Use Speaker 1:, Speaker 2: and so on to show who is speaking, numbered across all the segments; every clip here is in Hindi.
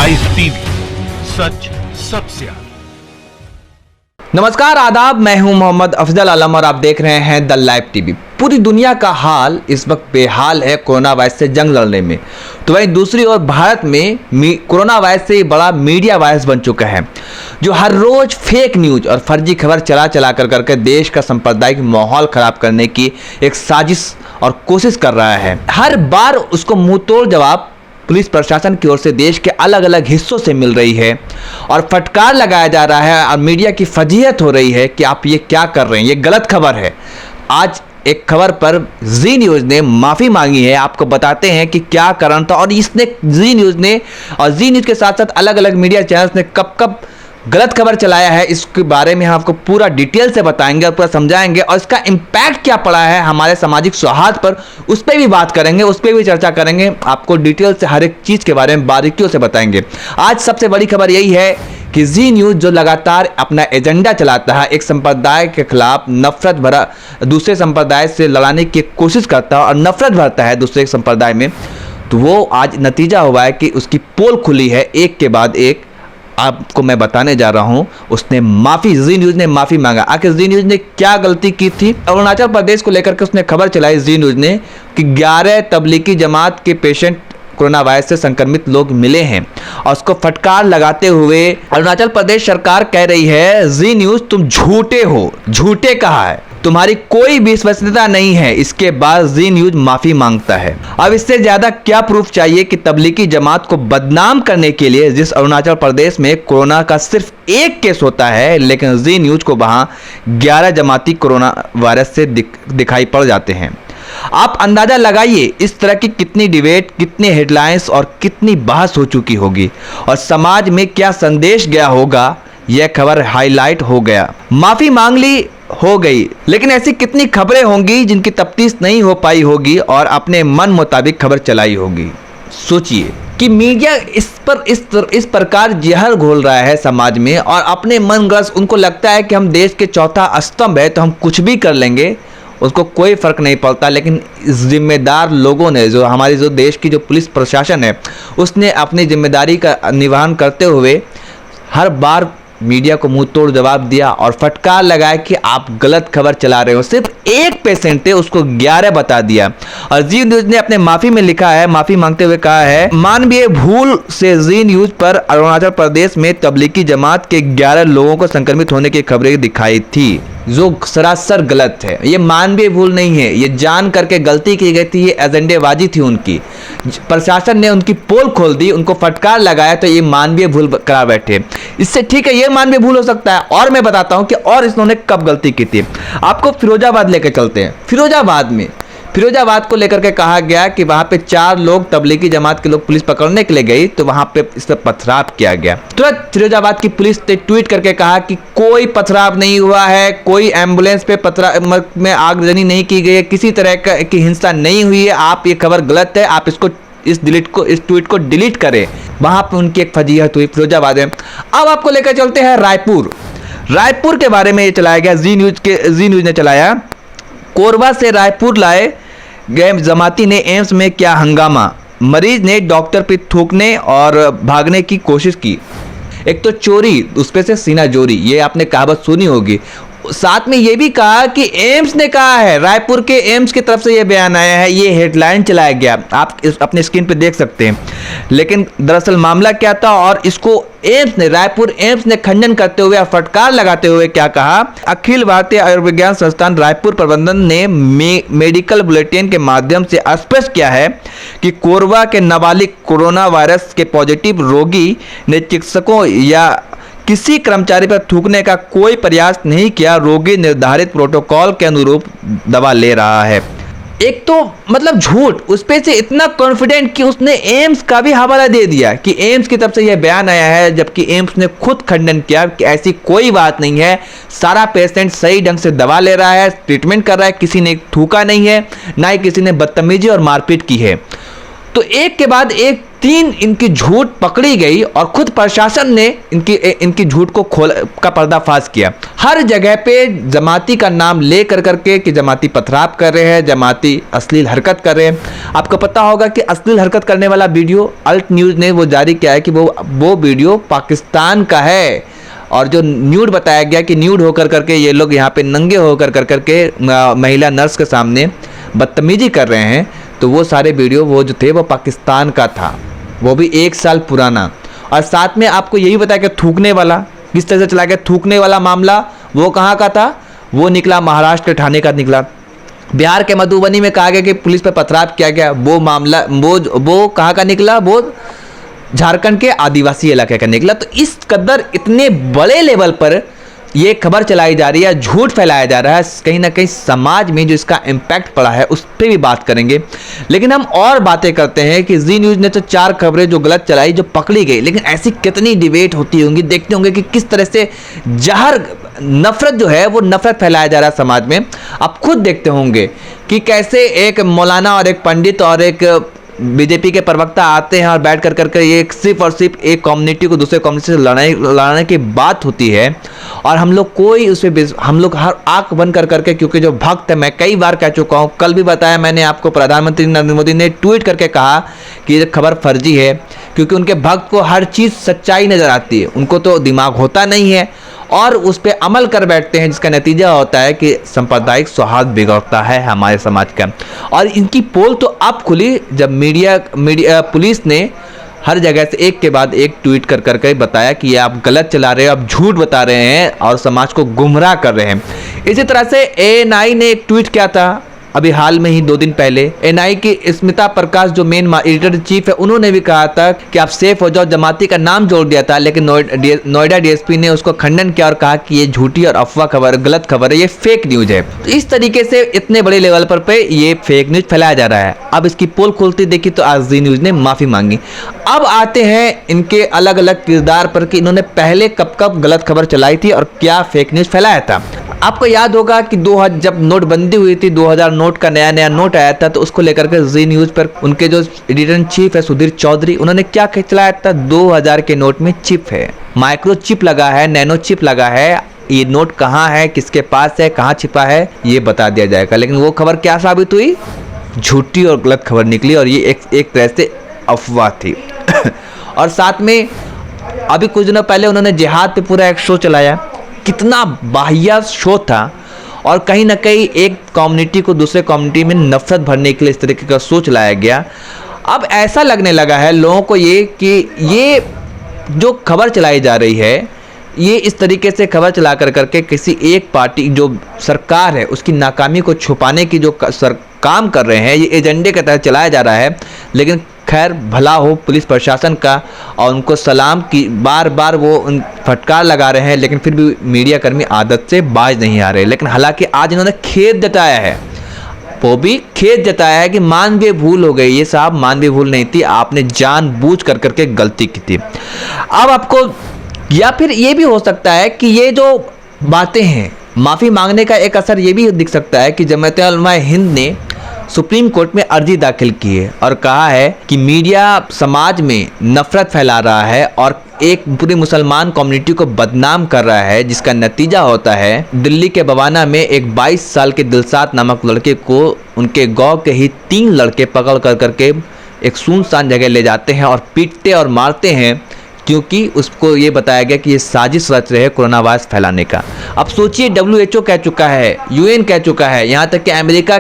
Speaker 1: लाइव टीवी, सच सबसे आगे।
Speaker 2: नमस्कार, आदाब। मैं हूं मोहम्मद अफजल आलम और आप देख रहे हैं द लाइव टीवी। पूरी दुनिया का हाल इस वक्त बेहाल है कोरोना वायरस से जंग लड़ने में। तो वहीं दूसरी ओर भारत में कोरोना वायरस से बड़ा मीडिया वायरस बन चुका है, जो हर रोज फेक न्यूज और फर्जी खबर चला करके देश का सांप्रदायिक माहौल खराब करने की एक साजिश और कोशिश कर रहा है। हर बार उसको मुंह तोड़ जवाब पुलिस प्रशासन की ओर से देश के अलग अलग हिस्सों से मिल रही है और फटकार लगाया जा रहा है और मीडिया की फजीहत हो रही है कि आप ये क्या कर रहे हैं, ये गलत खबर है। आज एक खबर पर जी न्यूज़ ने माफ़ी मांगी है। आपको बताते हैं कि क्या कारण था और इसने जी न्यूज़ ने और जी न्यूज़ के साथ साथ अलग अलग मीडिया चैनल्स ने कब कब गलत खबर चलाया है, इसके बारे में हम आपको पूरा डिटेल से बताएंगे और पूरा समझाएंगे और इसका इम्पैक्ट क्या पड़ा है हमारे सामाजिक सौहार्द पर, उस पर भी बात करेंगे, उस पर भी चर्चा करेंगे। आपको डिटेल से हर एक चीज़ के बारे में बारीकियों से बताएंगे। आज सबसे बड़ी खबर यही है कि जी न्यूज़ जो लगातार अपना एजेंडा चलाता है, एक संप्रदाय के खिलाफ नफरत भरा दूसरे संप्रदाय से लड़ाने की कोशिश करता है और नफरत भरता है दूसरे संप्रदाय में, तो वो आज नतीजा हुआ है कि उसकी पोल खुली है एक के बाद एक। आपको मैं बताने जा रहा हूं, उसने माफी, जी न्यूज़ ने माफी मांगा। आखिर जी न्यूज़ ने क्या गलती की थी? अरुणाचल प्रदेश को लेकर के उसने खबर चलाई जी न्यूज़ ने कि 11 तबलीगी जमात के पेशेंट कोरोना वायरस से संक्रमित लोग मिले हैं और उसको फटकार लगाते हुए अरुणाचल प्रदेश सरकार कह रही है, जी न्यूज़ तुम झूठे हो, झूठे कहा है, तुम्हारी कोई विश्वसनीयता नहीं है। इसके बाद जी न्यूज़ माफी मांगता है। अब इससे ज्यादा क्या प्रूफ चाहिए कि तबलीगी जमात को बदनाम करने के लिए, जिस अरुणाचल प्रदेश में कोरोना का सिर्फ एक केस होता है लेकिन जी न्यूज़ को वहां 11 जमाती कोरोना वायरस से दिखाई पड़ जाते हैं। आप अंदाजा लगाइए इस तरह की कितनी डिबेट, कितने हेडलाइंस और कितनी बहस हो चुकी होगी और समाज में क्या संदेश गया होगा। यह खबर हाईलाइट हो गया, माफी मांग ली, हो गई, लेकिन ऐसी कितनी खबरें होंगी जिनकी तफ्तीश नहीं हो पाई होगी और अपने मन मुताबिक खबर चलाई होगी। सोचिए कि मीडिया इस प्रकार जहर घोल रहा है समाज में और अपने मनगढ़ंत, उनको लगता है कि हम देश के चौथा स्तंभ है तो हम कुछ भी कर लेंगे, उसको कोई फर्क नहीं पड़ता। लेकिन जिम्मेदार लोगों ने, जो हमारी जो देश की जो पुलिस प्रशासन है, उसने अपनी जिम्मेदारी का निर्वहन करते हुए हर बार मीडिया को मुंह तोड़ जवाब दिया और फटकार लगाया कि आप गलत खबर चला रहे हो। सिर्फ एक पेशेंट थे, उसको 11 बता दिया। और जी न्यूज़ ने अपने माफी में लिखा है, माफी मांगते हुए कहा है, मानवीय भूल से जी न्यूज़ पर अरुणाचल प्रदेश में तबलीगी जमात के 11 लोगों को संक्रमित होने की खबरें दिखाई थी, जो सरासर गलत है। ये मानवीय भूल नहीं है, ये जान करके गलती की गई थी, ये एजेंडेबाजी थी उनकी। प्रशासन ने उनकी पोल खोल दी, उनको फटकार लगाया तो ये मानवीय भूल करा बैठे। इससे ठीक है, ये मानवीय भूल हो सकता है। और मैं बताता हूं कि और इन्होंने कब गलती की थी। आपको फिरोजाबाद लेकर चलते हैं। फिरोजाबाद को लेकर के कहा गया कि वहां पे 4 लोग तबलीगी जमात के लोग पुलिस पकड़ने के लिए गई तो वहां पे इस पर पथराव किया गया। तुरंत फिरोजाबाद की पुलिस ने ट्वीट करके कहा कि कोई पथराव नहीं हुआ है, कोई एम्बुलेंस पे पथराव में आगजनी नहीं की गई है, किसी तरह की हिंसा नहीं हुई है, आप ये खबर गलत है, आप इसको इस ट्वीट को डिलीट करें। वहां पे उनकी एक फजीहत हुई फिरोजाबाद में। अब आपको लेकर चलते हैं रायपुर के बारे में ये चलाया गया, जी न्यूज़ ने चलाया। कोरबा से रायपुर लाए गए जमाती ने एम्स में किया हंगामा, मरीज ने डॉक्टर पर थूकने और भागने की कोशिश की। एक तो चोरी, उस पे से सीना जोरी, ये आपने कहावत सुनी होगी। साथ में ये भी कहा कि एम्स ने कहा है, रायपुर के एम्स की तरफ से ये बयान आया है, ये हेडलाइन चलाया गया, आप अपने स्क्रीन पे देख सकते हैं। लेकिन दरअसल मामला क्या था और इसको रायपुर एम्स ने खंडन करते हुए, फटकार लगाते हुए क्या कहा, अखिल भारतीय आयुर्विज्ञान संस्थान रायपुर प्रबंधन ने मेडिकल बुलेटिन के माध्यम से स्पष्ट किया है कि कोरबा के नाबालिग कोरोना वायरस के पॉजिटिव रोगी ने चिकित्सकों या किसी कर्मचारी पर थूकने का कोई प्रयास नहीं किया। रोगी निर्धारित प्रोटोकॉल के अनुरूप दवा ले रहा है। एक तो मतलब झूठ, उस पे से इतना कॉन्फिडेंट कि उसने एम्स का भी हवाला दे दिया कि एम्स की तरफ से यह बयान आया है, जबकि एम्स ने खुद खंडन किया कि ऐसी कोई बात नहीं है, सारा पेशेंट सही ढंग से दवा ले रहा है, ट्रीटमेंट कर रहा है, किसी ने थूका नहीं है, ना ही किसी ने बदतमीजी और मारपीट की है। तो एक के बाद एक 3 इनकी झूठ पकड़ी गई और खुद प्रशासन ने इनकी झूठ को का पर्दाफाश किया। हर जगह पे जमाती का नाम ले करके कि जमाती पथराव कर रहे हैं, जमाती अश्लील हरकत कर रहे हैं। आपको पता होगा कि अश्लील हरकत करने वाला वीडियो अल्ट न्यूज़ ने वो जारी किया है कि वो वीडियो पाकिस्तान का है, और जो न्यूड बताया गया कि न्यूड होकर करके ये लोग यहाँ पे नंगे होकर करके महिला नर्स के सामने बदतमीजी कर रहे हैं, तो वो सारे वीडियो वो जो थे वो पाकिस्तान का था, वो भी 1 साल पुराना। और साथ में आपको यही बताया कि थूकने वाला किस तरह से चला गया, थूकने वाला मामला वो कहाँ का था, वो निकला महाराष्ट्र के ठाणे का निकला। बिहार के मधुबनी में कहा गया कि पुलिस पर पथराव किया गया, वो मामला वो कहाँ का निकला, वो झारखंड के आदिवासी इलाके का निकला। तो इस कदर इतने बड़े लेवल पर ये खबर चलाई जा रही है, झूठ फैलाया जा रहा है, कहीं ना कहीं समाज में जो इसका इम्पैक्ट पड़ा है उस पर भी बात करेंगे। लेकिन हम और बातें करते हैं कि जी न्यूज़ ने तो 4 खबरें जो गलत चलाई, जो पकड़ी गई, लेकिन ऐसी कितनी डिबेट होती होंगी, देखते होंगे कि किस तरह से जहर नफरत जो है वो नफरत फैलाया जा रहा है समाज में। आप खुद देखते होंगे कि कैसे एक मौलाना और एक पंडित और एक बीजेपी के प्रवक्ता आते हैं और बैठ कर करके ये सिर्फ और सिर्फ एक कम्युनिटी को दूसरे कम्युनिटी से लड़ाने की बात होती है, और हम लोग कोई उस पर हम लोग हर आंख बंद कर करके, क्योंकि जो भक्त है, मैं कई बार कह चुका हूँ, कल भी बताया मैंने आपको, प्रधानमंत्री नरेंद्र मोदी ने ट्वीट करके कहा कि ये खबर फर्जी है, क्योंकि उनके भक्त को हर चीज़ सच्चाई नज़र आती है, उनको तो दिमाग होता नहीं है और उस पर अमल कर बैठते हैं, जिसका नतीजा होता है कि सांप्रदायिक सौहार्द बिगड़ता है हमारे समाज का। और इनकी पोल तो अब खुली जब मीडिया पुलिस ने हर जगह से एक के बाद एक ट्वीट कर करके बताया कि ये आप गलत चला रहे हो, आप झूठ बता रहे हैं और समाज को गुमराह कर रहे हैं। इसी तरह से ANI ने एक ट्वीट किया था अभी हाल में ही 2 दिन पहले। एनआई की स्मिता प्रकाश जो मेन एडिटर चीफ है, उन्होंने भी कहा था कि आप सेफ हो जाओ, जमाती का नाम जोड़ दिया था, लेकिन नोएडा डीएसपी ने उसको खंडन किया और कहा कि ये झूठी और अफवाह खबर, गलत खबर है, ये फेक न्यूज है। तो इस तरीके से इतने बड़े लेवल पर पे ये फेक न्यूज फैलाया जा रहा है। अब इसकी पोल खोलती देखी तो आज जी न्यूज ने माफी मांगी। अब आते हैं इनके अलग अलग किरदार पर कि इन्होंने पहले कब कब गलत खबर चलाई थी और क्या फेक न्यूज फैलाया था। आपको याद होगा कि जब नोटबंदी हुई थी, 2000 नोट का नया नोट आया था, तो उसको लेकर के जी न्यूज पर उनके जो एडिटर इन चीफ है सुधीर चौधरी, उन्होंने क्या चलाया था, 2000 के नोट में चिप है, माइक्रो चिप लगा है, नैनो चिप लगा है, ये नोट कहाँ है, किसके पास है, कहाँ छिपा है, ये बता दिया जाएगा। लेकिन वो खबर क्या साबित हुई, झूठी और गलत खबर निकली और ये एक तरह से अफवाह थी। और साथ में अभी कुछ दिनों पहले उन्होंने जिहाद पे पूरा एक शो चलाया, कितना बाहिया शो था, और कहीं ना कहीं एक कम्युनिटी को दूसरे कम्युनिटी में नफरत भरने के लिए इस तरीके का शो चलाया गया। अब ऐसा लगने लगा है लोगों को ये कि ये जो खबर चलाई जा रही है, ये इस तरीके से खबर चला करके किसी एक पार्टी जो सरकार है उसकी नाकामी को छुपाने की जो काम कर रहे हैं, ये एजेंडे के तहत चलाया जा रहा है। लेकिन खैर भला हो पुलिस प्रशासन का, और उनको सलाम की बार बार वो फटकार लगा रहे हैं, लेकिन फिर भी मीडिया कर्मी आदत से बाज नहीं आ रहे। लेकिन हालांकि आज इन्होंने खेद जताया है, वो भी खेद जताया है कि मानवीय भूल हो गई। ये साहब मानवीय भूल नहीं थी, आपने जानबूझ करके गलती की थी। अब आपको, या फिर ये भी हो सकता है कि ये जो बातें हैं, माफ़ी मांगने का एक असर ये भी दिख सकता है कि जमात उलमा-ए हिंद ने सुप्रीम कोर्ट में अर्जी दाखिल की है और कहा है कि मीडिया समाज में नफरत फैला रहा है और एक पूरी मुसलमान कम्युनिटी को बदनाम कर रहा है, जिसका नतीजा होता है दिल्ली के बवाना में एक 22 साल के दिलसाद नामक लड़के को उनके गांव के ही 3 लड़के पकड़ करके एक सुनसान जगह ले जाते हैं और पीटते और मारते हैं, क्योंकि उसको ये बताया गया कि ये साजिश रच रहे कोरोना वायरस फैलाने का। अब सोचिए, WHO कह चुका है, UN कह चुका है, यहाँ तक कि अमेरिका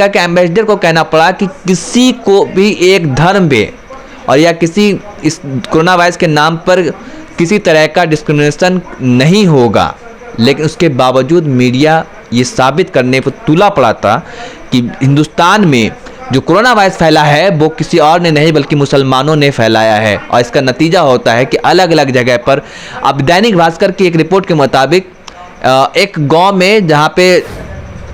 Speaker 2: के एम्बेसडर को कहना पड़ा कि किसी को भी एक धर्म पे और या किसी इस कोरोना वायरस के नाम पर किसी तरह का डिस्क्रिमिनेशन नहीं होगा। लेकिन उसके बावजूद मीडिया ये साबित करने पर तुला पड़ा था कि हिंदुस्तान में जो कोरोना वायरस फैला है वो किसी और ने नहीं बल्कि मुसलमानों ने फैलाया है। और इसका नतीजा होता है कि अलग अलग जगह पर, अब दैनिक भास्कर की एक रिपोर्ट के मुताबिक एक गांव में जहां पे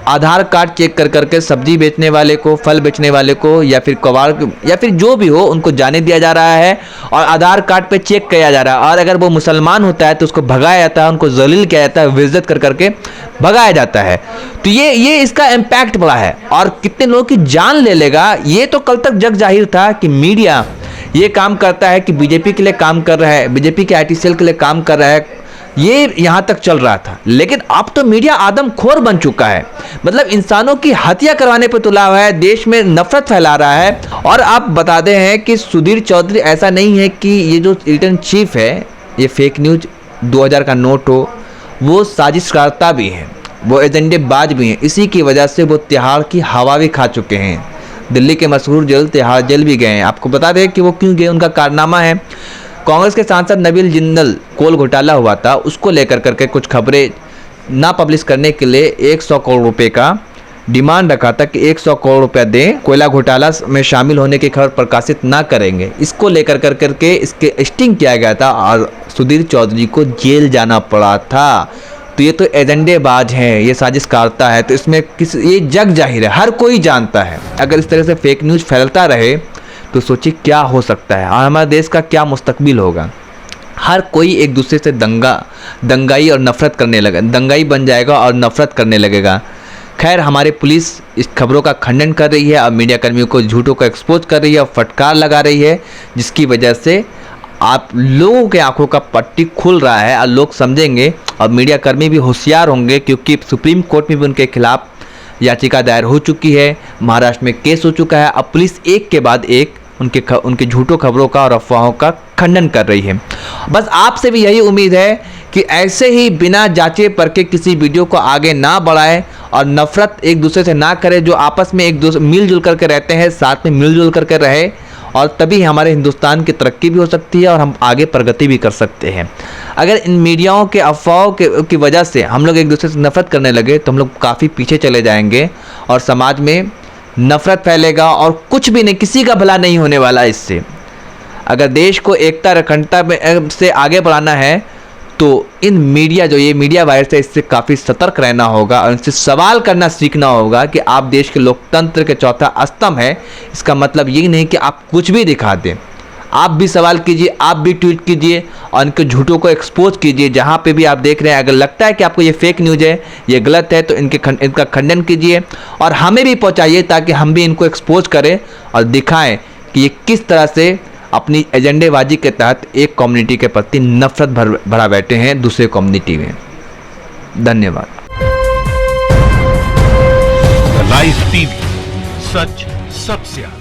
Speaker 2: आधार कार्ड चेक कर करके सब्जी बेचने वाले को, फल बेचने वाले को, या फिर कबाड़ या फिर जो भी हो उनको जाने दिया जा रहा है और आधार कार्ड पे चेक किया जा रहा है। और अगर वो मुसलमान होता है तो उसको भगाया जाता है, उनको जलील किया जाता है, बेइज्जत कर करके भगाया जाता है। तो ये इसका इम्पैक्ट बड़ा है और कितने लोगों की जान ले लेगा, ये तो कल तक जग जाहिर था कि मीडिया ये काम करता है कि बीजेपी के लिए काम कर रहा है, बीजेपी के आईटी सेल के लिए काम कर रहा है, ये यहाँ तक चल रहा था। लेकिन अब तो मीडिया आदमखोर बन चुका है, मतलब इंसानों की हत्या करवाने पर तुला हुआ है, देश में नफरत फैला रहा है। और आप बता दे हैं कि सुधीर चौधरी ऐसा नहीं है कि ये जो रिटर्न चीफ है, ये फेक न्यूज 2000 का नोट हो, वो साजिशकर्ता भी हैं, वो एजेंडेबाज भी हैं। इसी की वजह से वो तिहाड़ की हवा भी खा चुके हैं, दिल्ली के मशहूर जेल तिहाड़ जेल भी गए हैं। आपको बता दें कि वो क्यों गए, उनका कारनामा है, कांग्रेस के सांसद नबील जिंदल कोल घोटाला हुआ था, उसको लेकर करके कुछ खबरें ना पब्लिश करने के लिए 100 करोड़ रुपए का डिमांड रखा था कि 100 करोड़ रुपया दें, कोयला घोटाला में शामिल होने की खबर प्रकाशित ना करेंगे। इसको लेकर करके इसके स्टिंग किया गया था और सुधीर चौधरी को जेल जाना पड़ा था। तो ये तो एजेंडेबाज हैं, ये साजिशकर्ता है, तो इसमें ये जग जाहिर है, हर कोई जानता है। अगर इस तरह से फेक न्यूज़ फैलता रहे तो सोचिए क्या हो सकता है और हमारे देश का क्या मुस्तकबिल होगा। हर कोई एक दूसरे से दंगाई और नफरत करने लगा, दंगाई बन जाएगा और नफरत करने लगेगा। खैर, हमारी पुलिस इस खबरों का खंडन कर रही है और मीडिया कर्मियों को झूठों को एक्सपोज कर रही है और फटकार लगा रही है, जिसकी वजह से आप लोगों के आंखों का पट्टी खुल रहा है और लोग समझेंगे और मीडिया कर्मी भी होशियार होंगे, क्योंकि सुप्रीम कोर्ट में भी उनके खिलाफ याचिका दायर हो चुकी है, महाराष्ट्र में केस हो चुका है। अब पुलिस एक के बाद एक उनके झूठों खबरों का और अफवाहों का खंडन कर रही है। बस आपसे भी यही उम्मीद है कि ऐसे ही बिना जांचे परखे किसी वीडियो को आगे ना बढ़ाए और नफरत एक दूसरे से ना करे, जो आपस में एक दूसरे मिलजुल करके रहते हैं, साथ में मिलजुल करके रहे, और तभी हमारे हिंदुस्तान की तरक्की भी हो सकती है और हम आगे प्रगति भी कर सकते हैं। अगर इन मीडियाओं के अफवाहों की वजह से हम लोग एक दूसरे से नफरत करने लगे तो हम लोग काफ़ी पीछे चले जाएंगे और समाज में नफरत फैलेगा और कुछ भी नहीं, किसी का भला नहीं होने वाला इससे। अगर देश को एकता और अखंडता से आगे बढ़ाना है तो इन मीडिया जो ये मीडिया वायरस है, इससे काफ़ी सतर्क रहना होगा और इनसे सवाल करना सीखना होगा कि आप देश के लोकतंत्र के चौथा स्तंभ है। इसका मतलब ये नहीं कि आप कुछ भी दिखा दें, आप भी सवाल कीजिए, आप भी ट्वीट कीजिए और इनके झूठों को एक्सपोज कीजिए। जहाँ पे भी आप देख रहे हैं, अगर लगता है कि आपको ये फेक न्यूज़ है, ये गलत है, तो इनका खंडन कीजिए और हमें भी पहुँचाइए ताकि हम भी इनको एक्सपोज करें और दिखाएं कि ये किस तरह से अपनी एजेंडेबाजी के तहत एक कम्युनिटी के प्रति नफरत भरा बैठे हैं दूसरे कम्युनिटी में। धन्यवाद।
Speaker 1: लाइव टीवी, सच सबसे आगे।